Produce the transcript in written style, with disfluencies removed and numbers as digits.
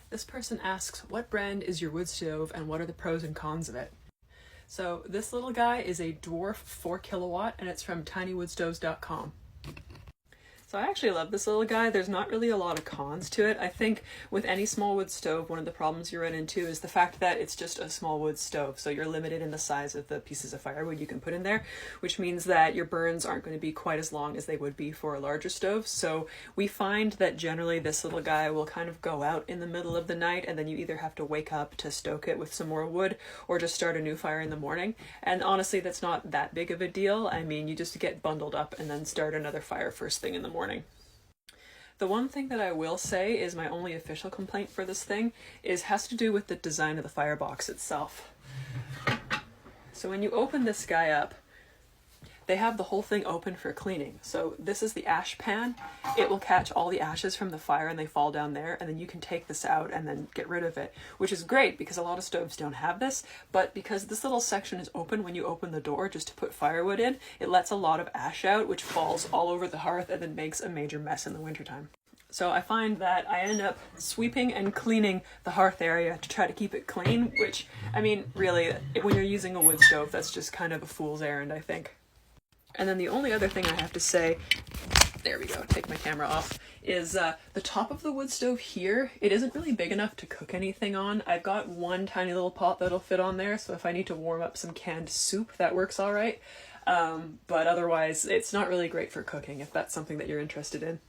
This person asks, what brand is your wood stove and what are the pros and cons of it? So this little guy is a dwarf 4 kilowatt and it's from tinywoodstoves.com. So I actually love this little guy. There's not really a lot of cons to it. I think with any small wood stove, one of the problems you run into is the fact that it's just a small wood stove. So you're limited in the size of the pieces of firewood you can put in there, which means that your burns aren't going to be quite as long as they would be for a larger stove. So we find that generally this little guy will kind of go out in the middle of the night and then you either have to wake up to stoke it with some more wood or just start a new fire in the morning. And honestly, that's not that big of a deal. I mean, you just get bundled up and then start another fire first thing in the morning. The one thing that I will say is my only official complaint for this thing has to do with the design of the firebox itself. So when you open this guy up, they have the whole thing open for cleaning. So this is the ash pan. It will catch all the ashes from the fire and they fall down there, and then you can take this out and then get rid of it, which is great because a lot of stoves don't have this, but because this little section is open when you open the door just to put firewood in, it lets a lot of ash out, which falls all over the hearth and then makes a major mess in the wintertime. So I find that I end up sweeping and cleaning the hearth area to try to keep it clean, which, I mean, really, when you're using a wood stove, that's just kind of a fool's errand, I think. And then the only other thing I have to say, there we go, take my camera off, is the top of the wood stove here, it isn't really big enough to cook anything on. I've got one tiny little pot that'll fit on there, so if I need to warm up some canned soup, that works all right. But otherwise, it's not really great for cooking if that's something that you're interested in.